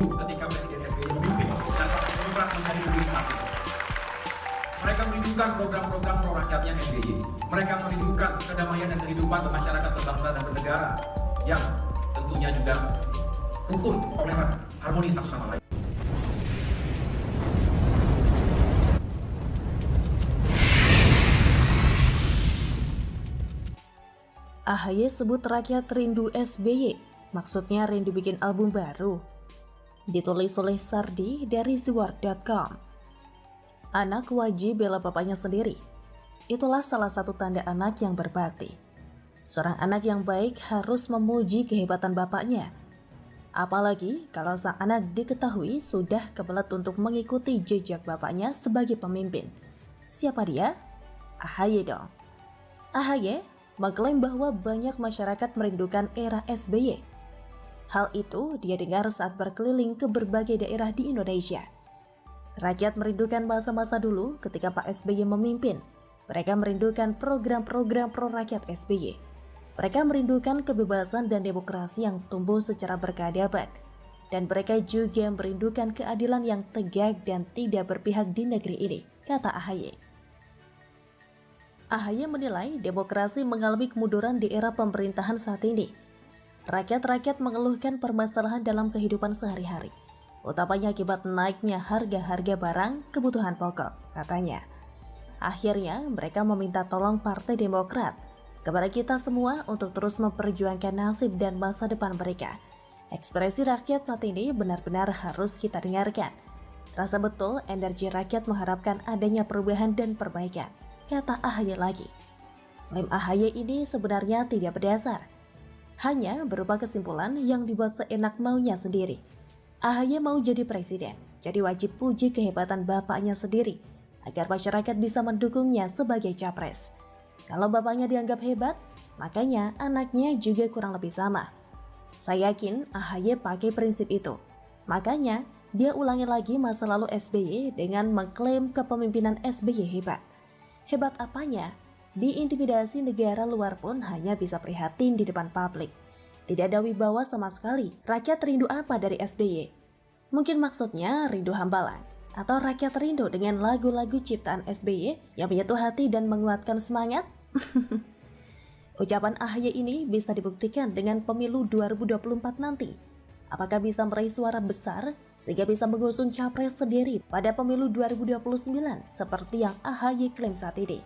ketika Presiden SBY memimpin dan Partai Demokrat menjadi lebih mati. Mereka merindukan program-program pro rakyatnya SBY. Mereka merindukan kedamaian dan kehidupan masyarakat berbangsa dan bernegara yang tentunya juga rukun, toleran, harmonis satu sama lain. AHY sebut rakyat rindu SBY, maksudnya rindu bikin album baru. Ditulis oleh Sardi dari Zwar.com. Anak wajib bela bapaknya sendiri. Itulah salah satu tanda anak yang berbakti. Seorang anak yang baik harus memuji kehebatan bapaknya. Apalagi kalau sang anak diketahui sudah kebelet untuk mengikuti jejak bapaknya sebagai pemimpin. Siapa dia? AHY dong. AHY mengklaim bahwa banyak masyarakat merindukan era SBY. Hal itu dia dengar saat berkeliling ke berbagai daerah di Indonesia. Rakyat merindukan masa-masa dulu ketika Pak SBY memimpin. Mereka merindukan program-program pro rakyat SBY. Mereka merindukan kebebasan dan demokrasi yang tumbuh secara berkeadaban. Dan mereka juga merindukan keadilan yang tegak dan tidak berpihak di negeri ini, kata AHY. AHY menilai demokrasi mengalami kemunduran di era pemerintahan saat ini. Rakyat-rakyat mengeluhkan permasalahan dalam kehidupan sehari-hari, utamanya akibat naiknya harga-harga barang kebutuhan pokok, katanya. Akhirnya, mereka meminta tolong Partai Demokrat kepada kita semua untuk terus memperjuangkan nasib dan masa depan mereka. Ekspresi rakyat saat ini benar-benar harus kita dengarkan. Terasa betul energi rakyat mengharapkan adanya perubahan dan perbaikan, kata AHY lagi. Klaim AHY ini sebenarnya tidak berdasar, hanya berupa kesimpulan yang dibuat seenak maunya sendiri. AHY mau jadi presiden, jadi wajib puji kehebatan bapaknya sendiri, agar masyarakat bisa mendukungnya sebagai capres. Kalau bapaknya dianggap hebat, makanya anaknya juga kurang lebih sama. Saya yakin AHY pakai prinsip itu. Makanya dia ulangi lagi masa lalu SBY dengan mengklaim kepemimpinan SBY hebat. Hebat apanya? Diintimidasi negara luar pun hanya bisa prihatin di depan publik. Tidak ada wibawa sama sekali. Rakyat rindu apa dari SBY? Mungkin maksudnya rindu hambalang. Atau rakyat rindu dengan lagu-lagu ciptaan SBY yang menyentuh hati dan menguatkan semangat? Ucapan AHY ini bisa dibuktikan dengan pemilu 2024 nanti. Apakah bisa meraih suara besar sehingga bisa mengusung capres sendiri pada pemilu 2029 seperti yang AHY klaim saat ini?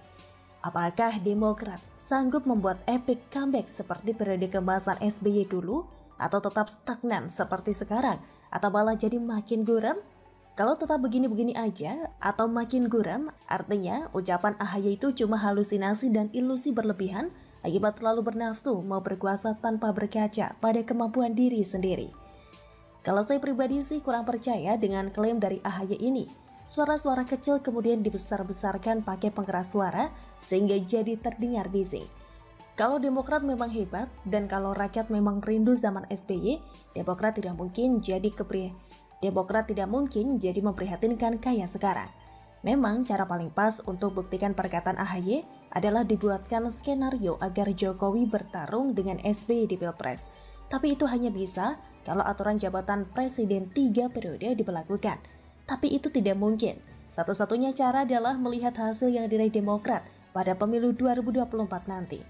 Apakah Demokrat sanggup membuat epic comeback seperti periode keemasan SBY dulu, atau tetap stagnan seperti sekarang, atau malah jadi makin guram? Kalau tetap begini-begini aja atau makin guram, artinya ucapan AHY itu cuma halusinasi dan ilusi berlebihan akibat terlalu bernafsu mau berkuasa tanpa berkaca pada kemampuan diri sendiri. Kalau saya pribadi sih kurang percaya dengan klaim dari AHY ini. Suara-suara kecil kemudian dibesar-besarkan pakai pengeras suara sehingga jadi terdengar bising. Kalau Demokrat memang hebat dan kalau rakyat memang rindu zaman SBY, Demokrat tidak mungkin memprihatinkan kayak sekarang. Memang cara paling pas untuk buktikan perkataan AHY adalah dibuatkan skenario agar Jokowi bertarung dengan SBY di Pilpres. Tapi itu hanya bisa kalau aturan jabatan presiden 3 periode diberlakukan. Tapi itu tidak mungkin. Satu-satunya cara adalah melihat hasil yang diraih Demokrat pada pemilu 2024 nanti.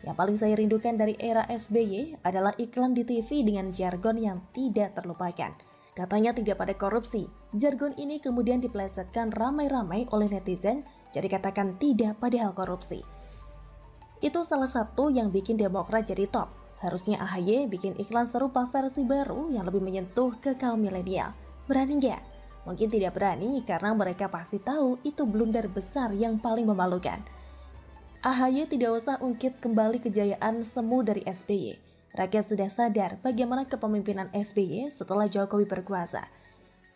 Yang paling saya rindukan dari era SBY adalah iklan di TV dengan jargon yang tidak terlupakan. Katanya tidak pada korupsi. Jargon ini kemudian dipelesetkan ramai-ramai oleh netizen, jadi katakan tidak pada hal korupsi. Itu salah satu yang bikin Demokrat jadi top. Harusnya AHY bikin iklan serupa versi baru yang lebih menyentuh ke kaum milenial. Berani nggak? Mungkin tidak berani karena mereka pasti tahu itu blunder besar yang paling memalukan. AHY tidak usah ungkit kembali kejayaan semu dari SBY. Rakyat sudah sadar bagaimana kepemimpinan SBY setelah Jokowi berkuasa.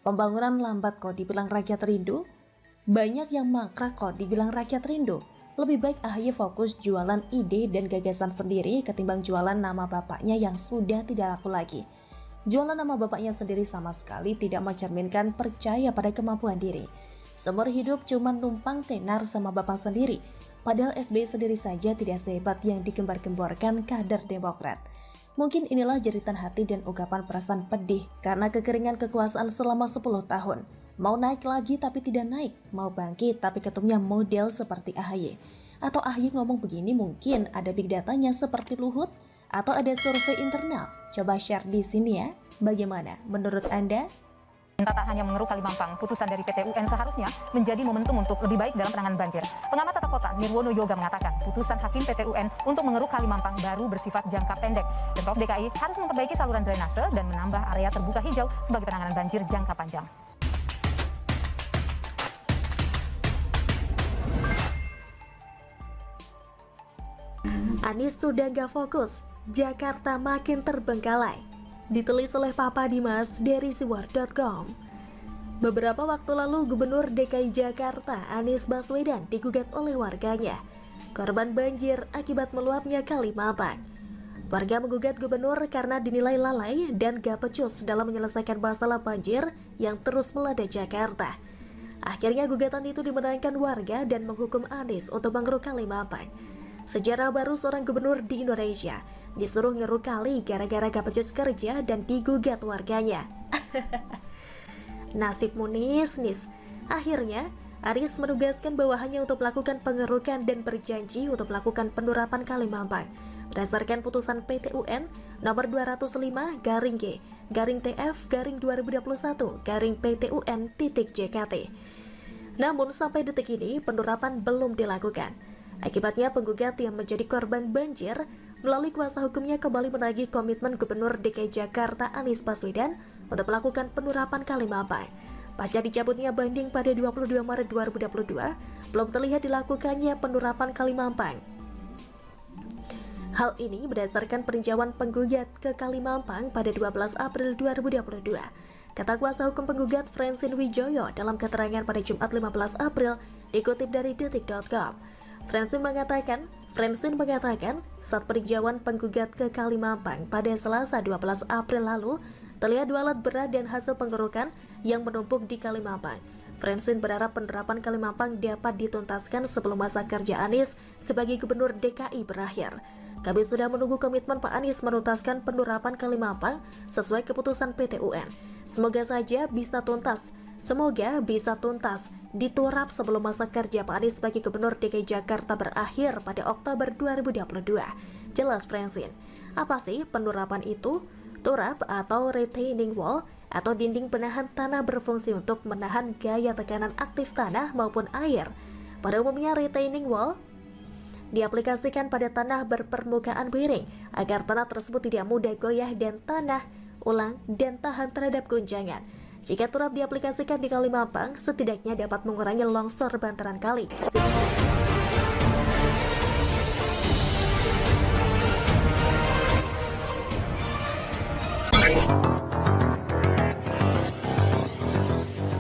Pembangunan lambat kok dibilang rakyat rindu? Banyak yang mangkrak kok dibilang rakyat rindu. Lebih baik AHY fokus jualan ide dan gagasan sendiri ketimbang jualan nama bapaknya yang sudah tidak laku lagi. Jualan nama bapaknya sendiri sama sekali tidak mencerminkan percaya pada kemampuan diri. Seumur hidup cuma numpang tenar sama bapak sendiri. Padahal SBY sendiri saja tidak sehebat yang digembar-gemborkan kader Demokrat. Mungkin inilah jeritan hati dan ungkapan perasaan pedih karena kekeringan kekuasaan selama 10 tahun. Mau naik lagi tapi tidak naik, mau bangkit tapi ketumnya model seperti AHY. Atau AHY ngomong begini mungkin ada big datanya seperti Luhut, atau ada survei internal. Coba share di sini ya, bagaimana menurut Anda? Tak hanya mengeruk Kalimampang, putusan dari PT UN seharusnya menjadi momentum untuk lebih baik dalam penanganan banjir. Pengamat tata kota Nirwono Yoga mengatakan, putusan Hakim PT UN untuk mengeruk Kalimampang baru bersifat jangka pendek. Pemprov DKI harus memperbaiki saluran drainase dan menambah area terbuka hijau sebagai penanganan banjir jangka panjang. Anies sudah gak fokus, Jakarta makin terbengkalai. Ditulis oleh Papa Dimas dari siwar.com. Beberapa waktu lalu Gubernur DKI Jakarta Anies Baswedan digugat oleh warganya. Korban banjir akibat meluapnya Kalimampang. Warga menggugat gubernur karena dinilai lalai dan gak pecus dalam menyelesaikan masalah banjir yang terus melanda Jakarta. Akhirnya gugatan itu dimenangkan warga dan menghukum Anies untuk mengeruk Kalimampang. Sejarah baru seorang gubernur di Indonesia disuruh ngeruk kali gara-gara gak becus kerja dan digugat warganya. Nasibmu nis. Akhirnya, Anies menugaskan bawahannya untuk melakukan pengerukan dan berjanji untuk melakukan penerapan Kalimampang. Berdasarkan putusan PT UN nomor 205-G/TF/2021-PT UN.JKT. Namun sampai detik ini penerapan belum dilakukan. Akibatnya penggugat yang menjadi korban banjir melalui kuasa hukumnya kembali menagih komitmen Gubernur DKI Jakarta Anies Baswedan untuk melakukan penerapan Kalimampang. Pasca dicabutnya banding pada 22 Maret 2022, belum terlihat dilakukannya penerapan Kalimampang. Hal ini berdasarkan peninjauan penggugat ke Kalimampang pada 12 April 2022. Kata kuasa hukum penggugat Francine Wijoyo dalam keterangan pada Jumat 15 April dikutip dari detik.com. Francine mengatakan saat peninjauan penggugat ke Kalimampang pada Selasa 12 April lalu terlihat 2 alat berat dan hasil pengerukan yang menumpuk di Kalimampang. Francine berharap penerapan Kalimampang dapat dituntaskan sebelum masa kerja Anies sebagai Gubernur DKI berakhir. Kami sudah menunggu komitmen Pak Anies menuntaskan penerapan Kalimampang sesuai keputusan PT UN. Semoga bisa tuntas diturap sebelum masa kerja Pak Anies sebagai Gubernur DKI Jakarta berakhir pada Oktober 2022. Jelas Francine. Apa sih penerapan itu? Turap atau retaining wall atau dinding penahan tanah berfungsi untuk menahan gaya tekanan aktif tanah maupun air. Pada umumnya retaining wall diaplikasikan pada tanah berpermukaan miring agar tanah tersebut tidak mudah goyah dan tahan terhadap guncangan. Jika turap diaplikasikan di Kalimampang, setidaknya dapat mengurangi longsor bantaran kali.